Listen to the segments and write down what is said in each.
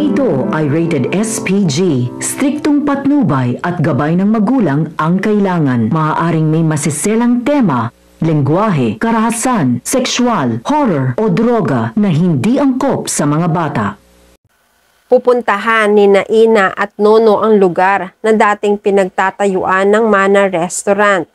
ito ay rated SPG. Striktong patnubay at gabay ng magulang ang kailangan. Maaaring may masiselang tema, lengguwahe, karahasan, sexual, horror o droga na hindi angkop sa mga bata. Pupuntahan ni Ina at Nono ang lugar na dating pinagtatayuan ng Mana Restaurant.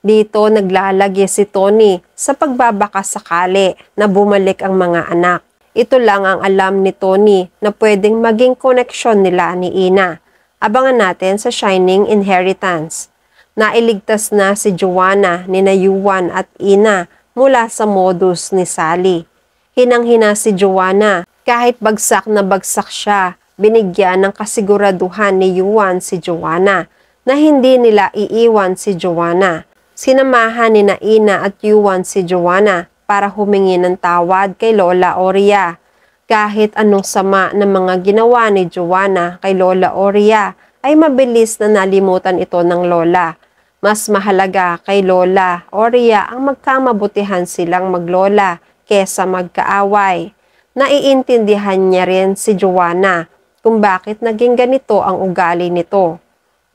Dito naglalagi si Tony sa pagbabaka sakali na bumalik ang mga anak. Ito lang ang alam ni Tony na pwedeng maging koneksyon nila ni Ina. Abangan natin sa Shining Inheritance. Nailigtas na si Joanna, nina Yuan at Ina mula sa modus ni Sally. Hinang-hina si Joanna. Kahit bagsak na bagsak siya, binigyan ng kasiguraduhan ni Yuan si Joanna na hindi nila iiwan si Joanna. Sinamahan ni Ina at Yuan si Joanna para humingi ng tawad kay Lola Oria. Kahit anong sama ng mga ginawa ni Joanna kay Lola Oria, ay mabilis na nalimutan ito ng Lola. Mas mahalaga kay Lola Oria ang magkamabutihan silang maglola kesa magkaaway. Naiintindihan niya rin si Joanna kung bakit naging ganito ang ugali nito.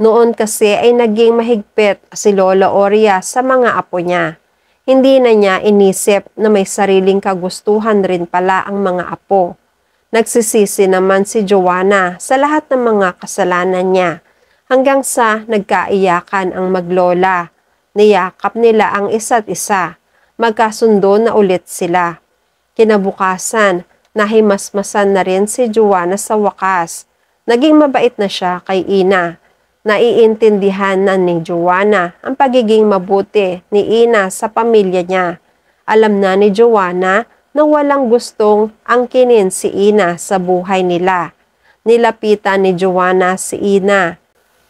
Noon kasi ay naging mahigpit si Lola Oria sa mga apo niya. Hindi na niya inisip na may sariling kagustuhan rin pala ang mga apo. Nagsisisi naman si Joanna sa lahat ng mga kasalanan niya hanggang sa nagkaiyakan ang maglola. Niyakap nila ang isa't isa. Magkasundo na ulit sila. Kinabukasan, nahimasmasan na rin si Joanna sa wakas. Naging mabait na siya kay Ina. Naiintindihan na ni Joanna ang pagiging mabuti ni Ina sa pamilya niya. Alam na ni Joanna na walang gustong angkinin si Ina sa buhay nila. Nilapitan ni Joanna si Ina.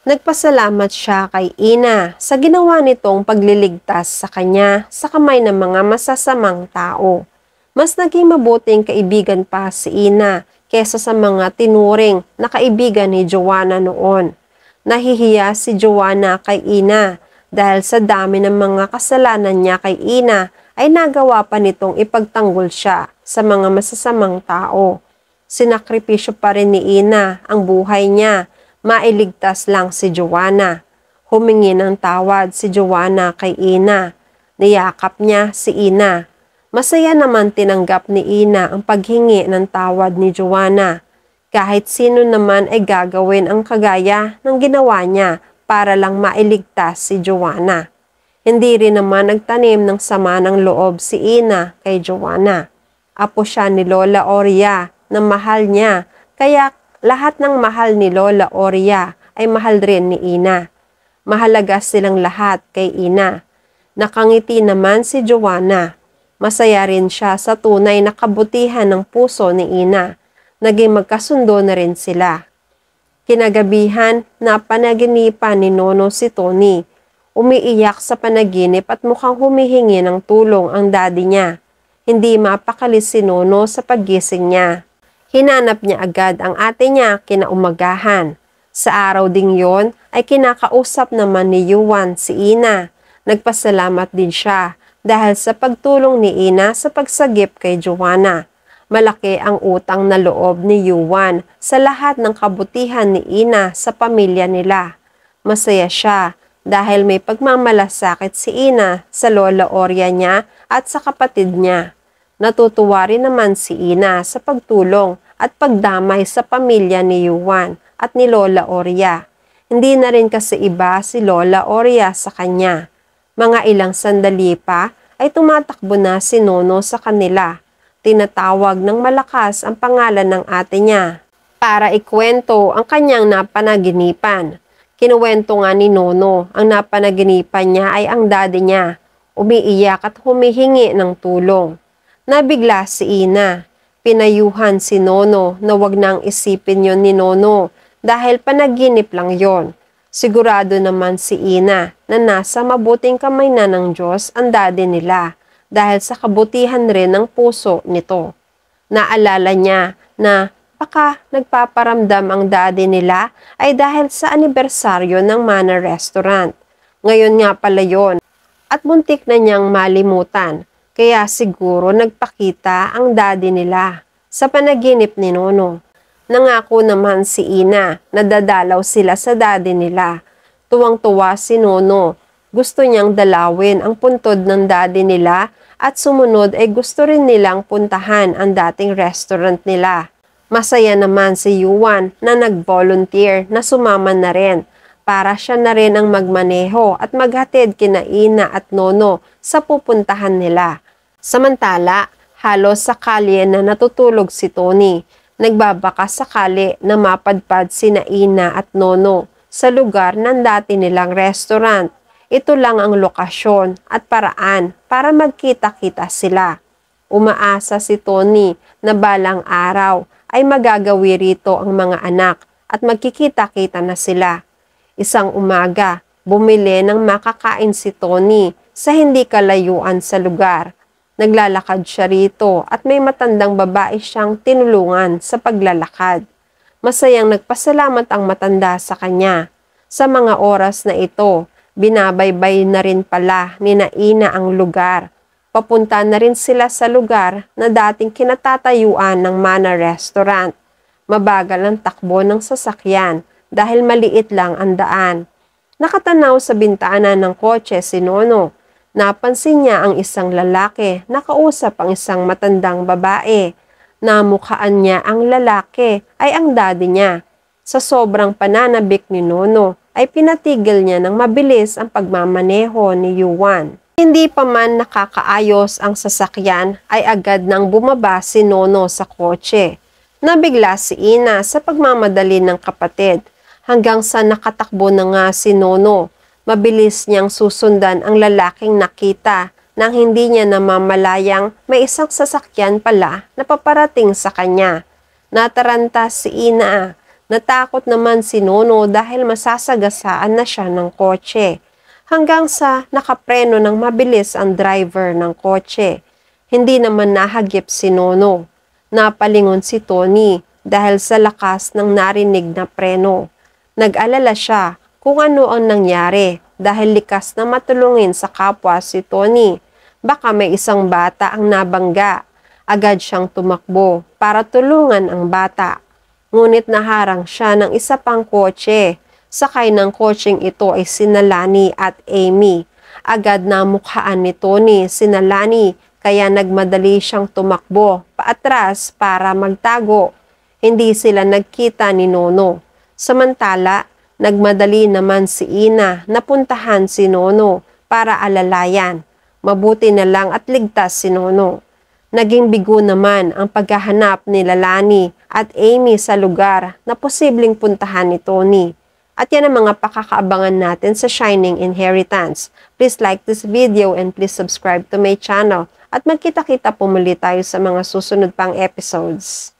Nagpasalamat siya kay Ina sa ginawa nitong pagliligtas sa kanya sa kamay ng mga masasamang tao. Mas naging mabuting kaibigan pa si Ina kesa sa mga tinuring na kaibigan ni Joanna noon. Nahihiya si Joanna kay Ina dahil sa dami ng mga kasalanan niya kay Ina ay nagawa pa nitong ipagtanggol siya sa mga masasamang tao. Sinakripisyo pa rin ni Ina ang buhay niya, mailigtas lang si Joanna. Humingi ng tawad si Joanna kay Ina. Niyakap niya si Ina. Masaya naman tinanggap ni Ina ang paghingi ng tawad ni Joanna. Kahit sino naman ay gagawin ang kagaya ng ginawa niya para lang mailigtas si Joanna. Hindi rin naman nagtanim ng sama ng loob si Ina kay Joanna. Apo siya ni Lola Oria na mahal niya, kaya lahat ng mahal ni Lola Oria ay mahal rin ni Ina. Mahalaga silang lahat kay Ina. Nakangiti naman si Joanna. Masaya rin siya sa tunay na kabutihan ng puso ni Ina. Naging magkasundo na rin sila. Kinagabihan na panaginipan ni Nono si Tony. Umiiyak sa panaginip at mukhang humihingi ng tulong ang daddy niya. Hindi mapakali si Nono sa paggising niya. Hinanap niya agad ang ate niya kinaumagahan. Sa araw ding yon ay kinakausap naman ni Yuan si Ina. Nagpasalamat din siya dahil sa pagtulong ni Ina sa pagsagip kay Joanna. Malaki ang utang na loob ni Yuan sa lahat ng kabutihan ni Ina sa pamilya nila. Masaya siya dahil may pagmamalasakit si Ina sa Lola Oria niya at sa kapatid niya. Natutuwa rin naman si Ina sa pagtulong at pagdamay sa pamilya ni Yuan at ni Lola Oria. Hindi na rin kasi iba si Lola Oria sa kanya. Mga ilang sandali pa ay tumatakbo na si Nono sa kanila. Tinatawag ng malakas ang pangalan ng ate niya para ikwento ang kanyang napanaginipan. Kinuwento nga ni Nono ang napanaginipan niya ay ang daddy niya. Umiiyak at humihingi ng tulong. Nabigla si Ina. Pinayuhan si Nono na wag nang isipin yon ni Nono dahil panaginip lang yon. Sigurado naman si Ina na nasa mabuting kamay na ng Diyos ang daddy nila. Dahil sa kabutihan rin ng puso nito. Naalala niya na baka nagpaparamdam ang daddy nila ay dahil sa anibersaryo ng Mana Restaurant. Ngayon nga pala yon at muntik na niyang malimutan, kaya siguro nagpakita ang daddy nila sa panaginip ni Nono. Nangako naman si Ina na dadalaw sila sa daddy nila. Tuwang-tuwa si Nono. Gusto niyang dalawin ang puntod ng daddy nila at sumunod ay gusto rin nilang puntahan ang dating restaurant nila. Masaya naman si Yuan na nag-volunteer na sumama na rin para siya na rin ang magmaneho at maghatid kina Ina at Nono sa pupuntahan nila. Samantala, halos sa kalye na natutulog si Tony. Nagbabaka sakali na mapadpad sina Ina at Nono sa lugar ng dati nilang restaurant. Ito lang ang lokasyon at paraan para magkita-kita sila. Umaasa si Tony na balang araw ay magagawi rito ang mga anak at magkikita-kita na sila. Isang umaga, bumili ng makakain si Tony sa hindi kalayuan sa lugar. Naglalakad siya rito at may matandang babae siyang tinulungan sa paglalakad. Masayang nagpasalamat ang matanda sa kanya. Sa mga oras na ito, binabaybay na rin pala ni Ina ang lugar. Papunta na rin sila sa lugar na dating kinatatayuan ng Mana Restaurant. Mabagal ang takbo ng sasakyan dahil maliit lang ang daan. Nakatanaw sa bintana ng kotse si Nono. Napansin niya ang isang lalaki na kausap ang isang matandang babae. Namukhaan niya ang lalaki ay ang daddy niya. Sa sobrang pananabik ni Nono ay pinatigil niya ng mabilis ang pagmamaneho ni Yuan. Hindi pa man nakakaayos ang sasakyan ay agad nang bumaba si Nono sa kotse. Nabigla si Ina sa pagmamadali ng kapatid hanggang sa nakatakbo na nga si Nono. Mabilis niyang susundan ang lalaking nakita nang hindi niya namamalayang may isang sasakyan pala na paparating sa kanya. Nataranta si Ina. Natakot naman si Nono dahil masasagasaan na siya ng kotse. Hanggang sa nakapreno ng mabilis ang driver ng kotse. Hindi naman nahagip si Nono. Napalingon si Tony dahil sa lakas ng narinig na preno. Nag-alala siya kung ano ang nangyari dahil likas na matulungin sa kapwa si Tony. Baka may isang bata ang nabangga. Agad siyang tumakbo para tulungan ang bata. Ngunit naharang siya ng isa pang kotse. Sakay ng kotseng ito ay sina Lani at Amy. Agad na mukhaan ni Tony sina Lani kaya nagmadali siyang tumakbo paatras para magtago. Hindi sila nagkita ni Nono. Samantala, nagmadali naman si Ina na puntahan si Nono para alalayan. Mabuti na lang at ligtas si Nono. Naging bigo naman ang paghahanap ni Lani at Amy sa lugar na posibleng puntahan ni Tony. At yan ang mga pakakaabangan natin sa Shining Inheritance. Please like this video and please subscribe to my channel. At magkita-kita po muli tayo sa mga susunod pang episodes.